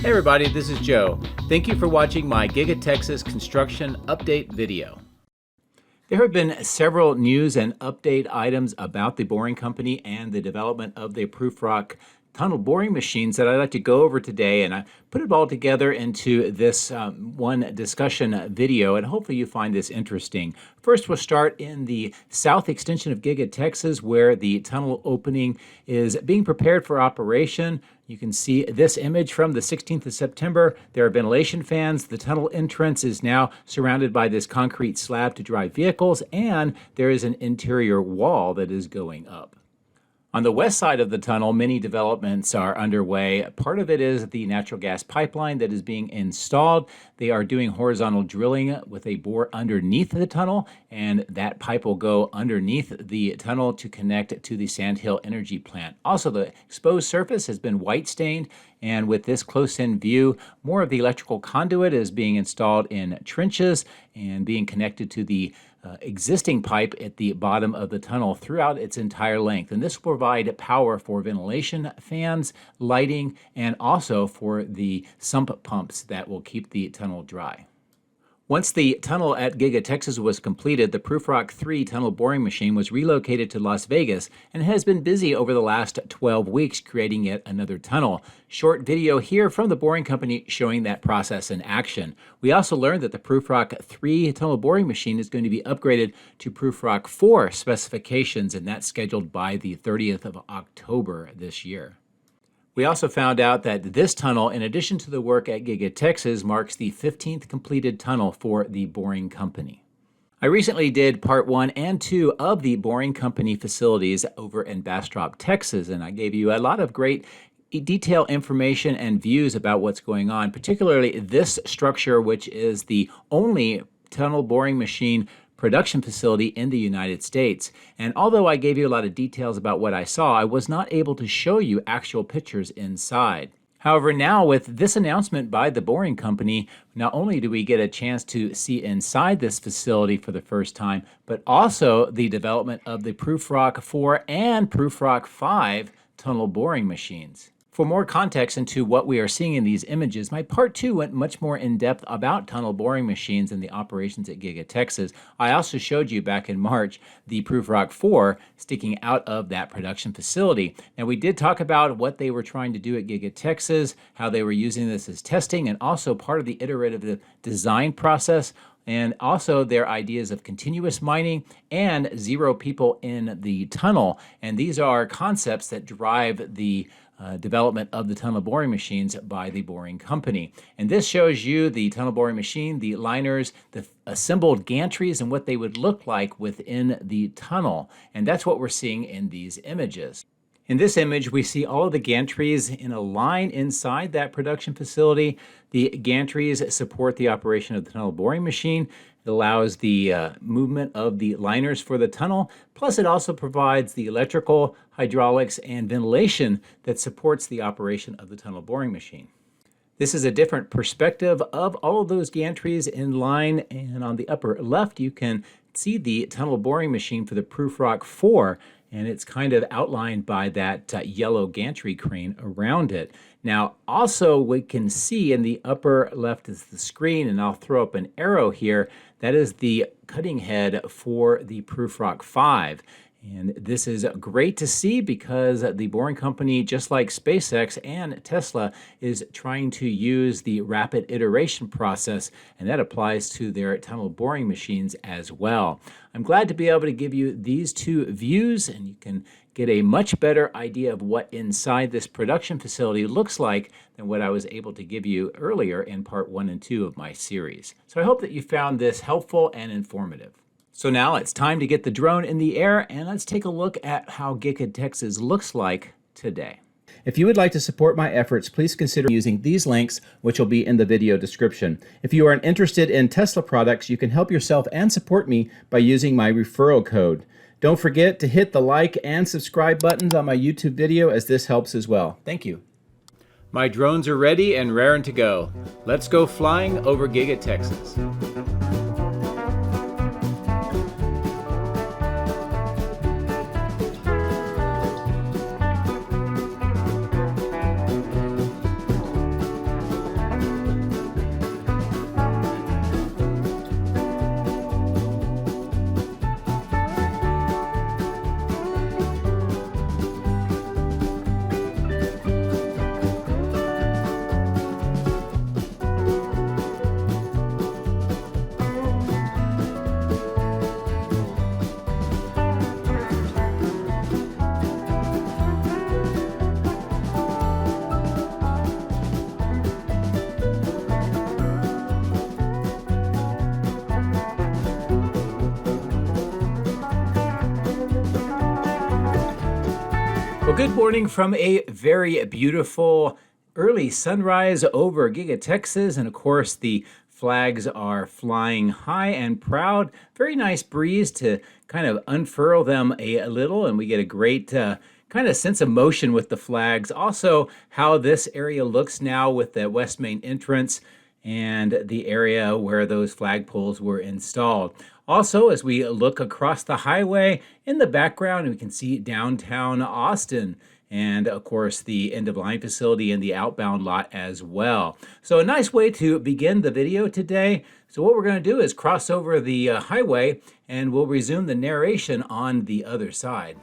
Hey everybody, this is Joe. Thank you for watching my Giga Texas construction update video. There have been several news and update items about the boring company and the development of the Prufrock tunnel boring machines that I'd like to go over today, and I put it all together into this one discussion video, and hopefully you find this interesting. First, we'll start in the south extension of Giga Texas, where the tunnel opening is being prepared for operation. You can see this image from the 16th of September. There are ventilation fans. The tunnel entrance is now surrounded by this concrete slab to drive vehicles, and there is an interior wall that is going up. On the west side of the tunnel, many developments are underway. Part of it is the natural gas pipeline that is being installed. They are doing horizontal drilling with a bore underneath the tunnel, and that pipe will go underneath the tunnel to connect to the Sandhill Energy Plant. Also, the exposed surface has been white stained, and with this close-in view, more of the electrical conduit is being installed in trenches and being connected to the existing pipe at the bottom of the tunnel throughout its entire length. And this will provide power for ventilation fans, lighting, and also for the sump pumps that will keep the tunnel dry. Once the tunnel at Giga Texas was completed, the Prufrock-3 tunnel boring machine was relocated to Las Vegas and has been busy over the last 12 weeks creating yet another tunnel. Short video here from the boring company showing that process in action. We also learned that the Prufrock-3 tunnel boring machine is going to be upgraded to Prufrock-4 specifications, and that's scheduled by the 30th of October this year. We also found out that this tunnel, in addition to the work at Giga Texas, marks the 15th completed tunnel for the boring company. I recently did part 1 and 2 of the boring company facilities over in Bastrop, Texas, and I gave you a lot of great detailed information and views about what's going on, particularly this structure, which is the only tunnel boring machine production facility in the United States. And although I gave you a lot of details about what I saw, I was not able to show you actual pictures inside. However, now with this announcement by the boring company, not only do we get a chance to see inside this facility for the first time, but also the development of the Prufrock-4 and Prufrock-5 tunnel boring machines. For more context into what we are seeing in these images, my part 2 went much more in depth about tunnel boring machines and the operations at Giga Texas. I also showed you back in March the Prufrock-4 sticking out of that production facility. Now, we did talk about what they were trying to do at Giga Texas, how they were using this as testing, and also part of the iterative design process, and also their ideas of continuous mining and 0 people in the tunnel. And these are concepts that drive the development of the tunnel boring machines by the boring company. And this shows you the tunnel boring machine, the liners, the assembled gantries, and what they would look like within the tunnel. And that's what we're seeing in these images. In this image, we see all of the gantries in a line inside that production facility. The gantries support the operation of the tunnel boring machine. It allows the movement of the liners for the tunnel. Plus, it also provides the electrical, hydraulics, and ventilation that supports the operation of the tunnel boring machine. This is a different perspective of all of those gantries in line, and on the upper left, you can see the tunnel boring machine for the Prufrock-4, and it's kind of outlined by that yellow gantry crane around it. Now, also we can see in the upper left is the screen, and I'll throw up an arrow here. That is the cutting head for the Prufrock-5. And this is great to see because the boring company, just like SpaceX and Tesla, is trying to use the rapid iteration process, and that applies to their tunnel boring machines as well. I'm glad to be able to give you these two views, and you can get a much better idea of what inside this production facility looks like than what I was able to give you earlier in part 1 and 2 of my series. So I hope that you found this helpful and informative. So now it's time to get the drone in the air, and let's take a look at how Giga Texas looks like today. If you would like to support my efforts, please consider using these links, which will be in the video description. If you are interested in Tesla products, you can help yourself and support me by using my referral code. Don't forget to hit the like and subscribe buttons on my YouTube video, as this helps as well. Thank you. My drones are ready and raring to go. Let's go flying over Giga Texas. Good morning from a very beautiful early sunrise over Giga Texas. And of course, the flags are flying high and proud. Very nice breeze to kind of unfurl them a little, and we get a great kind of sense of motion with the flags. Also, how this area looks now with the West Main entrance and the area where those flagpoles were installed. Also, as we look across the highway, in the background, we can see downtown Austin and, of course, the end-of-line facility and the outbound lot as well. So a nice way to begin the video today. So what we're going to do is cross over the highway, and we'll resume the narration on the other side.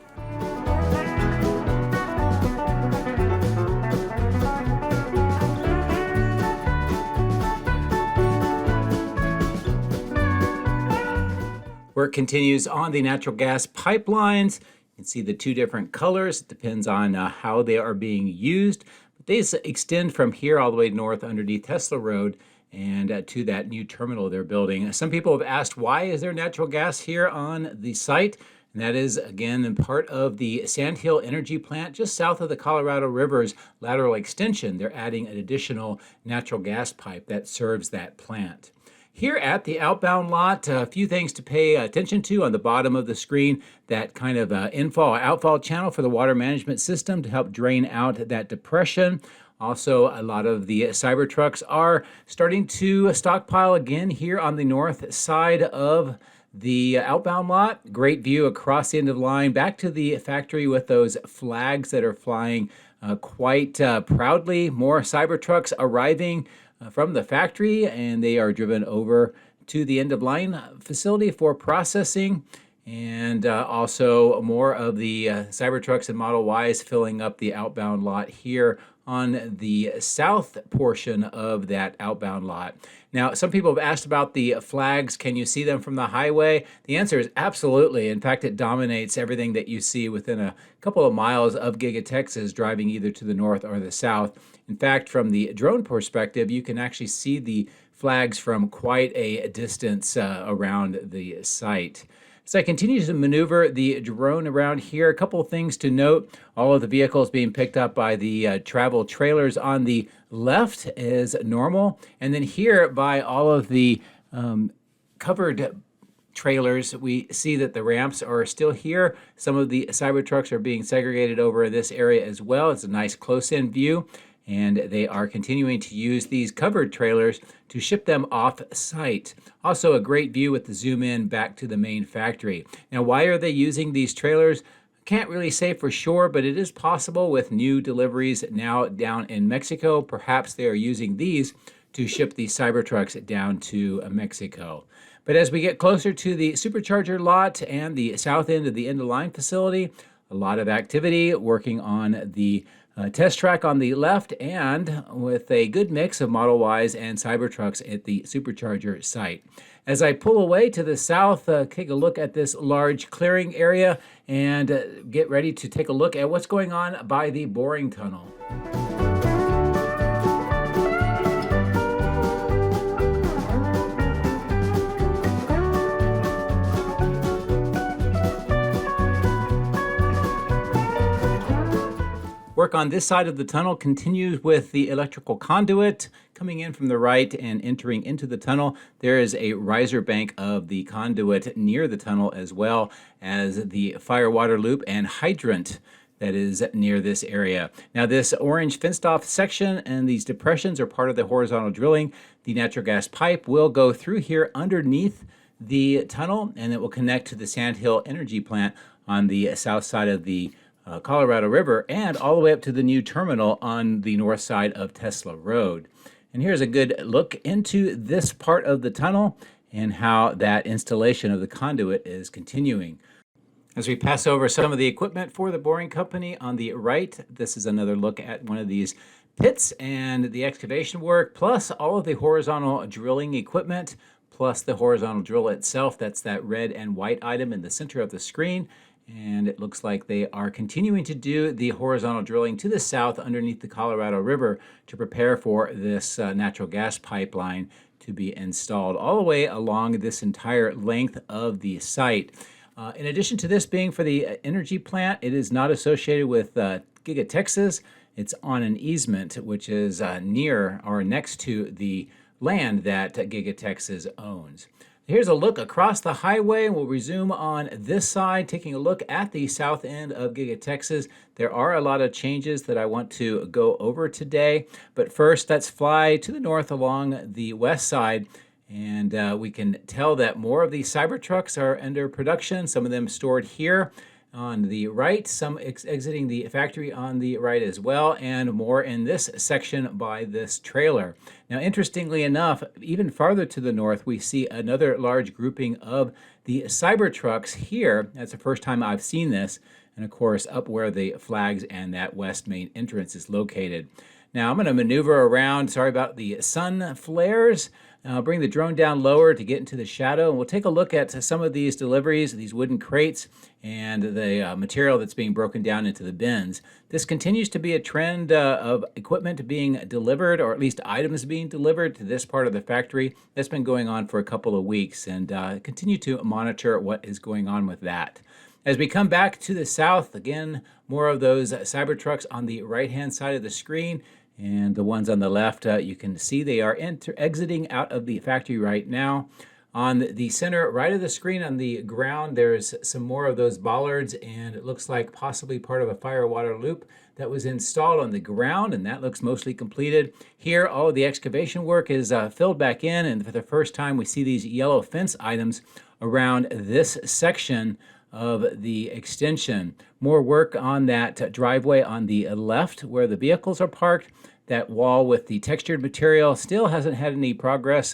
Work continues on the natural gas pipelines. You can see the two different colors. It depends on how they are being used. But they extend from here all the way north underneath Tesla Road and to that new terminal they're building. Some people have asked, why is there natural gas here on the site? And that is, again, part of the Sandhill Energy Plant just south of the Colorado River's lateral extension. They're adding an additional natural gas pipe that serves that plant. Here at the outbound lot, a few things to pay attention to on the bottom of the screen. That kind of infall-outfall channel for the water management system to help drain out that depression. Also, a lot of the Cybertrucks are starting to stockpile again here on the north side of the outbound lot. Great view across the end of the line back to the factory with those flags that are flying quite proudly. More Cybertrucks arriving from the factory, and they are driven over to the end-of-line facility for processing. And also more of the Cybertrucks and Model Ys filling up the outbound lot here on the south portion of that outbound lot. Now, some people have asked about the flags. Can you see them from the highway? The answer is absolutely. In fact, it dominates everything that you see within a couple of miles of Giga Texas, driving either to the north or the south. In fact, from the drone perspective, you can actually see the flags from quite a distance around the site. As I continue to maneuver the drone around here, a couple of things to note. All of the vehicles being picked up by the travel trailers on the left as normal. And then here by all of the covered trailers, we see that the ramps are still here. Some of the Cybertrucks are being segregated over in this area as well. It's a nice close-in view. And they are continuing to use these covered trailers to ship them off-site. Also a great view with the zoom in back to the main factory. Now, why are they using these trailers? Can't really say for sure, but it is possible with new deliveries now down in Mexico. Perhaps they are using these to ship the Cybertrucks down to Mexico. But as we get closer to the supercharger lot and the south end of the end-of-line facility, a lot of activity working on the test track on the left, and with a good mix of Model Ys and Cybertrucks at the supercharger site. As I pull away to the south, take a look at this large clearing area and get ready to take a look at what's going on by the boring tunnel. Work on this side of the tunnel continues with the electrical conduit coming in from the right and entering into the tunnel. There is a riser bank of the conduit near the tunnel, as well as the fire water loop and hydrant that is near this area. Now, this orange fenced off section and these depressions are part of the horizontal drilling. The natural gas pipe will go through here underneath the tunnel, and it will connect to the Sandhill Energy Plant on the south side of the Colorado River, and all the way up to the new terminal on the north side of Tesla Road. And here's a good look into this part of the tunnel and how that installation of the conduit is continuing. As we pass over some of the equipment for the boring company on the right, this is another look at one of these pits and the excavation work, plus all of the horizontal drilling equipment, plus the horizontal drill itself. That's that red and white item in the center of the screen. And it looks like they are continuing to do the horizontal drilling to the south underneath the Colorado River to prepare for this natural gas pipeline to be installed all the way along this entire length of the site. In addition to this being for the energy plant, it is not associated with Giga Texas. It's on an easement which is near or next to the land that Giga Texas owns. Here's a look across the highway. We'll resume on this side, taking a look at the south end of Giga Texas. There are a lot of changes that I want to go over today, but first let's fly to the north along the west side, and we can tell that more of these Cybertrucks are under production, some of them stored here on the right, some exiting the factory on the right as well, and more in this section by this trailer. Now, interestingly enough, even farther to the north, we see another large grouping of the Cybertrucks here. That's the first time I've seen this, and of course, up where the flags and that west main entrance is located. Now, I'm going to maneuver around. Sorry about the sun flares. I'll bring the drone down lower to get into the shadow, and we'll take a look at some of these deliveries, these wooden crates, and the material that's being broken down into the bins. This continues to be a trend of equipment being delivered, or at least items being delivered to this part of the factory. That's been going on for a couple of weeks, and continue to monitor what is going on with that. As we come back to the south, again, more of those Cybertrucks on the right-hand side of the screen. And the ones on the left, you can see they are exiting out of the factory right now. On the center right of the screen on the ground, there's some more of those bollards, and it looks like possibly part of a fire water loop that was installed on the ground, and that looks mostly completed. Here, all of the excavation work is filled back in, and for the first time, we see these yellow fence items around this section of the extension. More work on that driveway on the left where the vehicles are parked. That wall with the textured material still hasn't had any progress.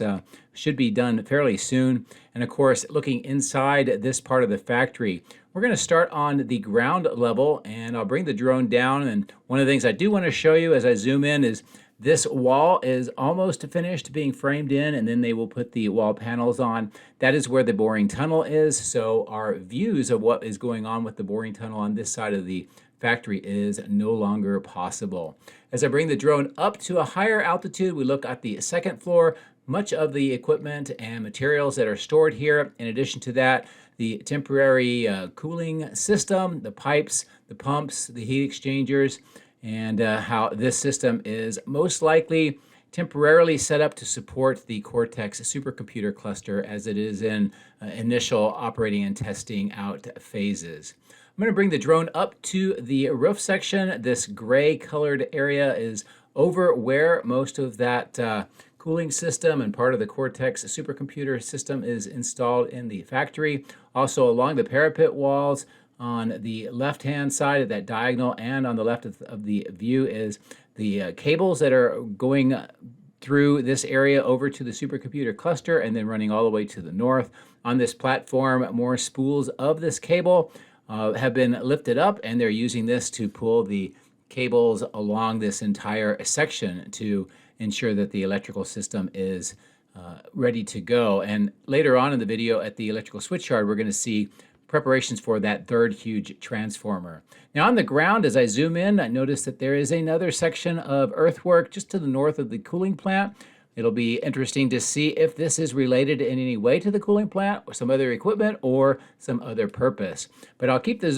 Should be done fairly soon. And of course, looking inside this part of the factory, we're going to start on the ground level, and I'll bring the drone down. And one of the things I do want to show you as I zoom in is this wall is almost finished being framed in, and then they will put the wall panels on. That is where the boring tunnel is. So our views of what is going on with the boring tunnel on this side of the factory is no longer possible. As I bring the drone up to a higher altitude, we look at the second floor. Much of the equipment and materials that are stored here. In addition to that, the temporary cooling system, the pipes, the pumps, the heat exchangers, and how this system is most likely temporarily set up to support the Cortex supercomputer cluster as it is in initial operating and testing out phases. I'm going to bring the drone up to the roof section. This gray colored area is over where most of that cooling system and part of the Cortex supercomputer system is installed in the factory. Also along the parapet walls on the left-hand side of that diagonal and on the left of the view is the cables that are going through this area over to the supercomputer cluster and then running all the way to the north. On this platform, more spools of this cable have been lifted up, and they're using this to pull the cables along this entire section to ensure that the electrical system is ready to go. And later on in the video at the electrical switchyard, we're going to see preparations for that third huge transformer. Now on the ground, as I zoom in, I notice that there is another section of earthwork just to the north of the cooling plant. It'll be interesting to see if this is related in any way to the cooling plant or some other equipment or some other purpose. But I'll keep the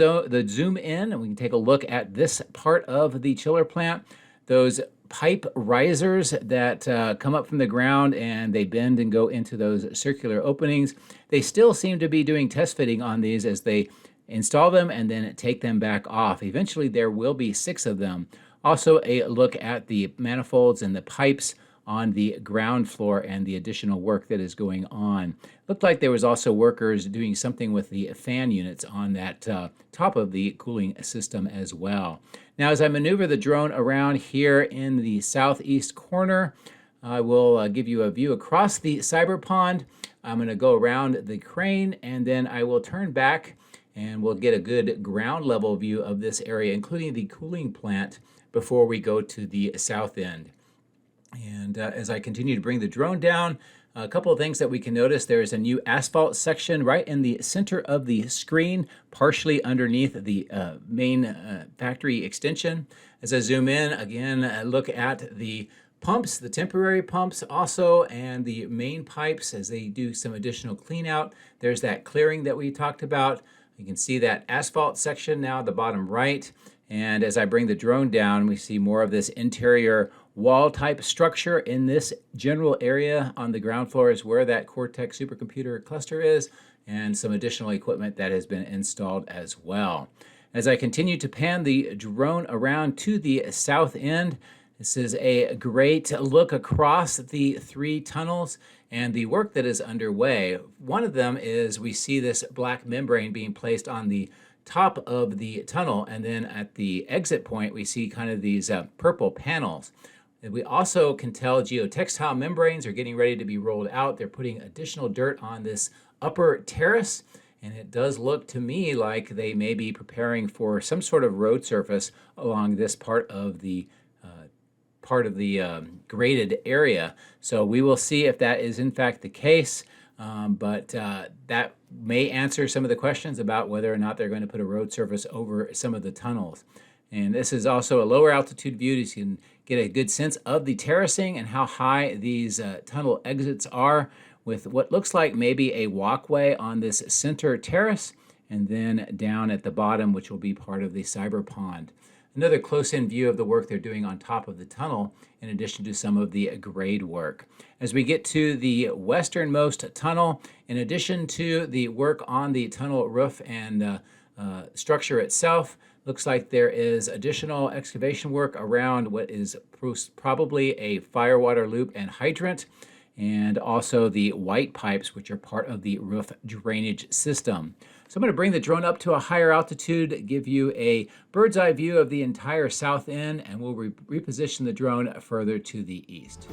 zoom in, and we can take a look at this part of the chiller plant. Those pipe risers that come up from the ground and they bend and go into those circular openings. They still seem to be doing test fitting on these as they install them and then take them back off. Eventually there will be 6 of them. Also a look at the manifolds and the pipes on the ground floor and the additional work that is going on. Looked like there was also workers doing something with the fan units on that top of the cooling system as well. Now as I maneuver the drone around here in the southeast corner, I will give you a view across the cyber pond. I'm going to go around the crane and then I will turn back and we'll get a good ground level view of this area, including the cooling plant, before we go to the south end. And as I continue to bring the drone down, a couple of things that we can notice. There is a new asphalt section right in the center of the screen, partially underneath the main factory extension. As I zoom in, again, look at the pumps, the temporary pumps also, and the main pipes as they do some additional clean out. There's that clearing that we talked about. You can see that asphalt section now at the bottom right. And as I bring the drone down, we see more of this interior wall type structure in this general area on the ground floor is where that Cortex supercomputer cluster is, and some additional equipment that has been installed as well. As I continue to pan the drone around to the south end, this is a great look across the 3 tunnels and the work that is underway. One of them is we see this black membrane being placed on the top of the tunnel, and then at the exit point we see kind of these purple panels. And we also can tell geotextile membranes are getting ready to be rolled out. They're putting additional dirt on this upper terrace, and it does look to me like they may be preparing for some sort of road surface along this part of the graded area. So we will see if that is in fact the case, but that may answer some of the questions about whether or not they're going to put a road surface over some of the tunnels. And this is also a lower altitude view, so you can get a good sense of the terracing and how high these tunnel exits are, with what looks like maybe a walkway on this center terrace, and then down at the bottom, which will be part of the cyber pond. Another close-in view of the work they're doing on top of the tunnel, in addition to some of the grade work. As we get to the westernmost tunnel, in addition to the work on the tunnel roof and structure itself, looks like there is additional excavation work around what is probably a firewater loop and hydrant, and also the white pipes, which are part of the roof drainage system. So I'm going to bring the drone up to a higher altitude, give you a bird's eye view of the entire south end, and we'll reposition the drone further to the east.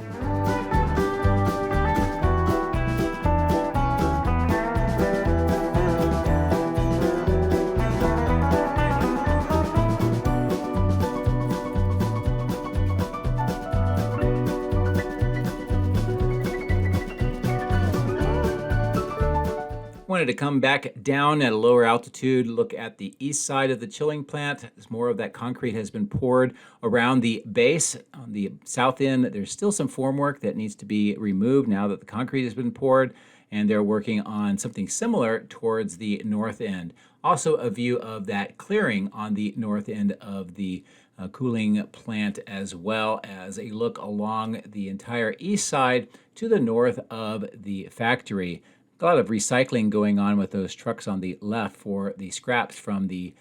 Wanted to come back down at a lower altitude, look at the east side of the chilling plant, as more of that concrete has been poured around the base. On the south end, there's still some formwork that needs to be removed now that the concrete has been poured, and they're working on something similar towards the north end. Also a view of that clearing on the north end of the cooling plant, as well as a look along the entire east side to the north of the factory. A lot of recycling going on with those trucks on the left for the scraps from the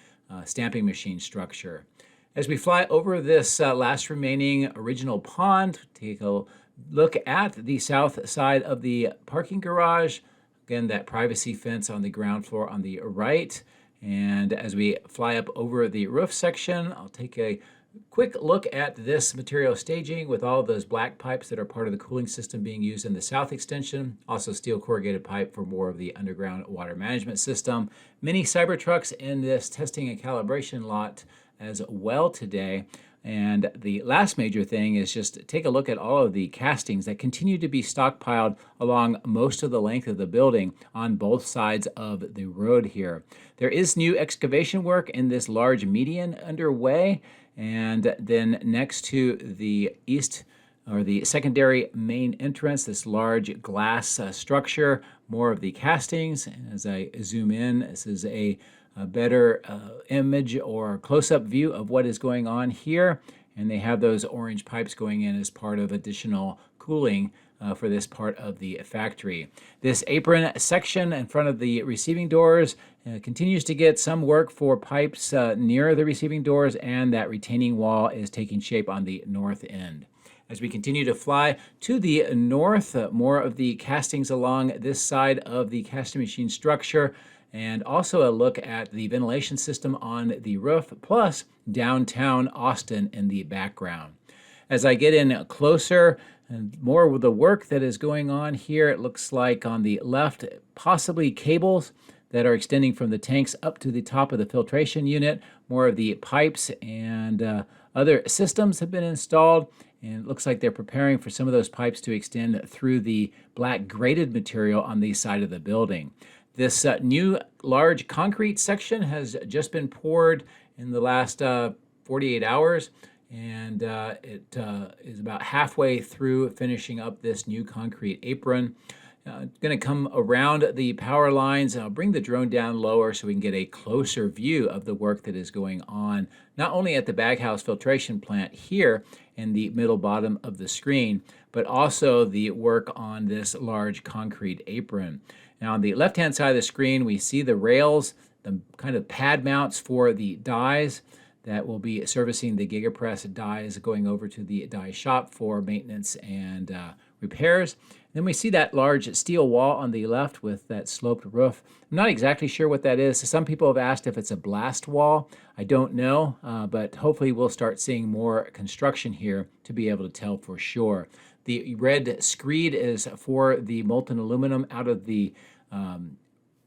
stamping machine structure. As we fly over this last remaining original pond, take a look at the south side of the parking garage. Again, that privacy fence on the ground floor on the right. And as we fly up over the roof section, I'll take a quick look at this material staging with all of those black pipes that are part of the cooling system being used in the south extension. Also steel corrugated pipe for more of the underground water management system. Many Cybertrucks in this testing and calibration lot as well today. And the last major thing is just take a look at all of the castings that continue to be stockpiled along most of the length of the building on both sides of the road here. There is new excavation work in this large median underway, and then next to the east, or the secondary main entrance, this large glass structure, more of the castings. And as I zoom in, this is a better image or close-up view of what is going on here. And they have those orange pipes going in as part of additional cooling for this part of the factory. This apron section in front of the receiving doors continues to get some work for pipes near the receiving doors, and that retaining wall is taking shape on the north end. As we continue to fly to the north, more of the castings along this side of the casting machine structure, and also a look at the ventilation system on the roof, plus downtown Austin in the background. As I get in closer, and more with the work that is going on here, it looks like on the left, possibly cables that are extending from the tanks up to the top of the filtration unit. More of the pipes and other systems have been installed, and it looks like they're preparing for some of those pipes to extend through the black graded material on the side of the building. This new large concrete section has just been poured in the last 48 hours, and it is about halfway through finishing up this new concrete apron. Going to come around the power lines. I'll bring the drone down lower so we can get a closer view of the work that is going on, not only at the baghouse filtration plant here in the middle bottom of the screen, but also the work on this large concrete apron. Now on the left-hand side of the screen, we see the rails, the kind of pad mounts for the dies that will be servicing the GigaPress dies going over to the die shop for maintenance and repairs. Then we see that large steel wall on the left with that sloped roof. I'm not exactly sure what that is. Some people have asked if it's a blast wall. I don't know, but hopefully we'll start seeing more construction here to be able to tell for sure. The red screed is for the molten aluminum out of the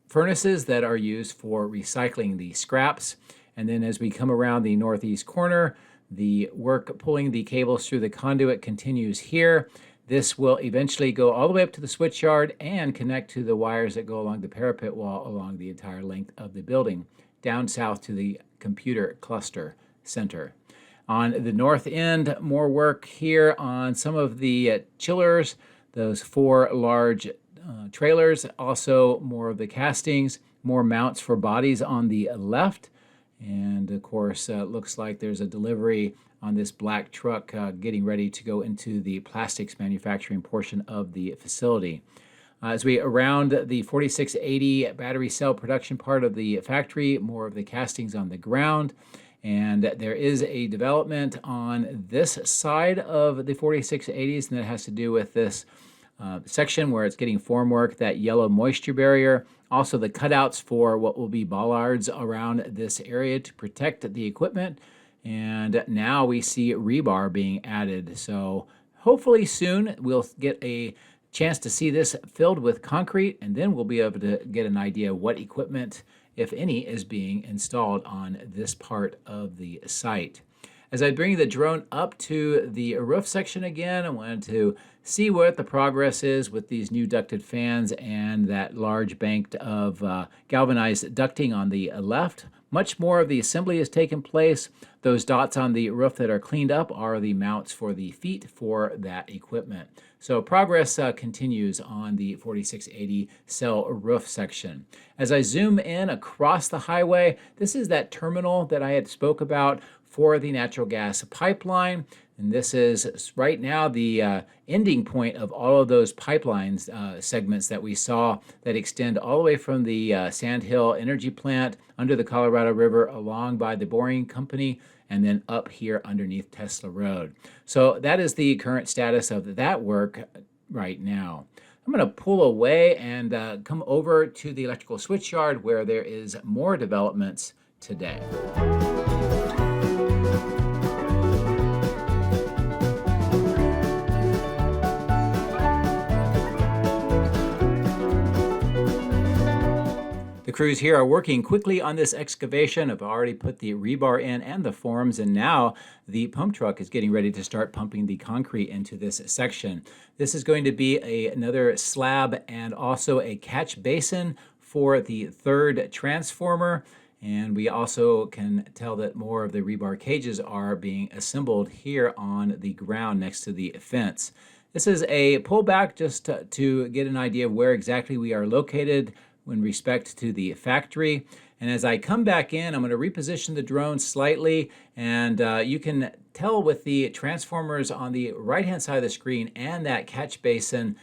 furnaces that are used for recycling the scraps. And then as we come around the northeast corner, the work pulling the cables through the conduit continues here. This will eventually go all the way up to the switchyard and connect to the wires that go along the parapet wall along the entire length of the building, down south to the computer cluster center. On the north end, more work here on some of the chillers, those 4 large trailers, also more of the castings, more mounts for bodies on the left. And of course, looks like there's a delivery on this black truck getting ready to go into the plastics manufacturing portion of the facility. As we around the 4680 battery cell production part of the factory, more of the castings on the ground. And there is a development on this side of the 4680s, and that has to do with this section where it's getting formwork, that yellow moisture barrier. Also the cutouts for what will be bollards around this area to protect the equipment. And now we see rebar being added. So hopefully soon we'll get a chance to see this filled with concrete, and then we'll be able to get an idea of what equipment, if any, is being installed on this part of the site. As I bring the drone up to the roof section again, I wanted to see what the progress is with these new ducted fans and that large bank of galvanized ducting on the left. Much more of the assembly has taken place. Those dots on the roof that are cleaned up are the mounts for the feet for that equipment. So progress continues on the 4680 cell roof section. As I zoom in across the highway, this is that terminal that I had spoke about for the natural gas pipeline. And this is right now the ending point of all of those pipelines segments that we saw that extend all the way from the Sand Hill Energy Plant under the Colorado River along by the Boring Company and then up here underneath Tesla Road. So that is the current status of that work right now. I'm going to pull away and come over to the electrical switchyard where there is more developments today. The crews here are working quickly on this excavation. I've already put the rebar in and the forms, and now the pump truck is getting ready to start pumping the concrete into this section. This is going to be another slab and also a catch basin for the third transformer. And we also can tell that more of the rebar cages are being assembled here on the ground next to the fence. This is a pullback just to get an idea of where exactly we are located in respect to the factory. And as I come back in, I'm going to reposition the drone slightly, and you can tell with the transformers on the right-hand side of the screen and that catch basin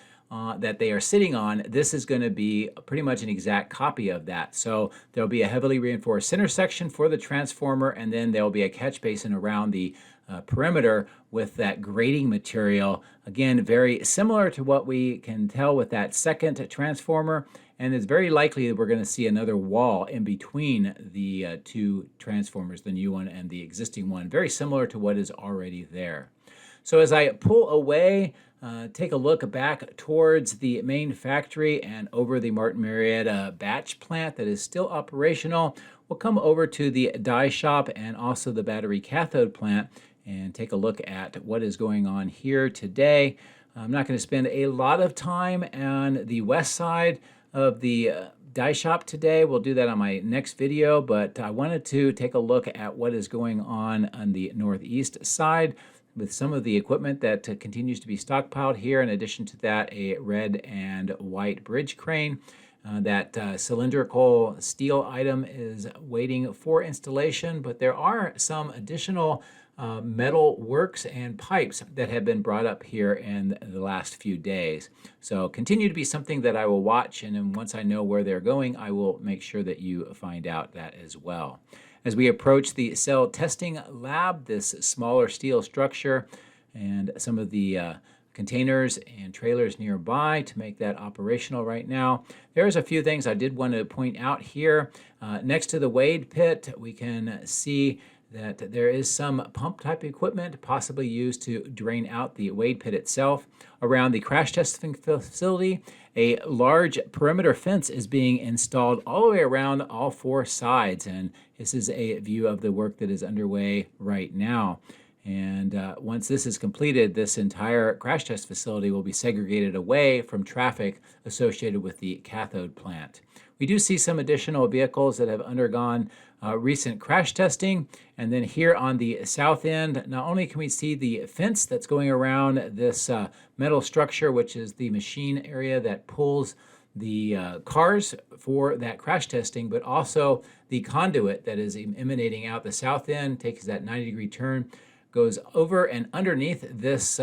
that they are sitting on, this is going to be pretty much an exact copy of that. So there'll be a heavily reinforced center section for the transformer, and then there'll be a catch basin around the perimeter with that grading material. Again, very similar to what we can tell with that second transformer. And it's very likely that we're going to see another wall in between the two transformers, the new one and the existing one, very similar to what is already there. So as I pull away, take a look back towards the main factory and over the Martin Marietta batch plant that is still operational. We'll come over to the die shop and also the battery cathode plant and take a look at what is going on here today. I'm not going to spend a lot of time on the west side of the die shop today. We'll do that on my next video, but I wanted to take a look at what is going on the northeast side. with some of the equipment that continues to be stockpiled here. In addition to that, a red and white bridge crane. That cylindrical steel item is waiting for installation, but there are some additional metal works and pipes that have been brought up here in the last few days. So continue to be something that I will watch, and then once I know where they're going, I will make sure that you find out that as well. As we approach the cell testing lab, this smaller steel structure and some of the containers and trailers nearby to make that operational right now. There's a few things I did want to point out here. Next to the wade pit, we can see that there is some pump type equipment possibly used to drain out the wade pit itself. Around the crash testing facility, a large perimeter fence is being installed all the way around all four sides, and this is a view of the work that is underway right now. And once this is completed, this entire crash test facility will be segregated away from traffic associated with the cathode plant. We do see some additional vehicles that have undergone recent crash testing. And then here on the south end, not only can we see the fence that's going around this metal structure, which is the machine area that pulls the cars for that crash testing, but also the conduit that is emanating out the south end, takes that 90-degree turn, goes over and underneath this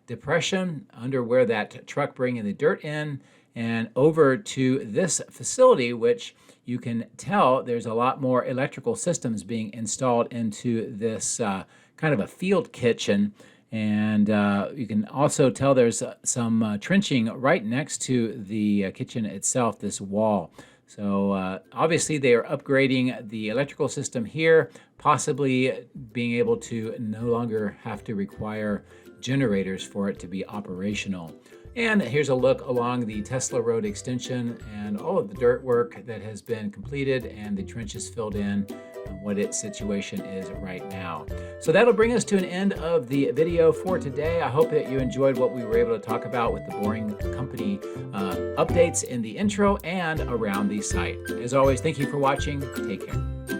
depression under where that truck bringing the dirt in, and over to this facility, which you can tell there's a lot more electrical systems being installed into this kind of a field kitchen. And you can also tell there's some trenching right next to the kitchen itself, this wall. So obviously they are upgrading the electrical system here, possibly being able to no longer have to require generators for it to be operational. And here's a look along the Tesla Road extension and all of the dirt work that has been completed and the trenches filled in, and what its situation is right now. So that'll bring us to an end of the video for today. I hope that you enjoyed what we were able to talk about with the Boring Company updates in the intro and around the site. As always, thank you for watching. Take care.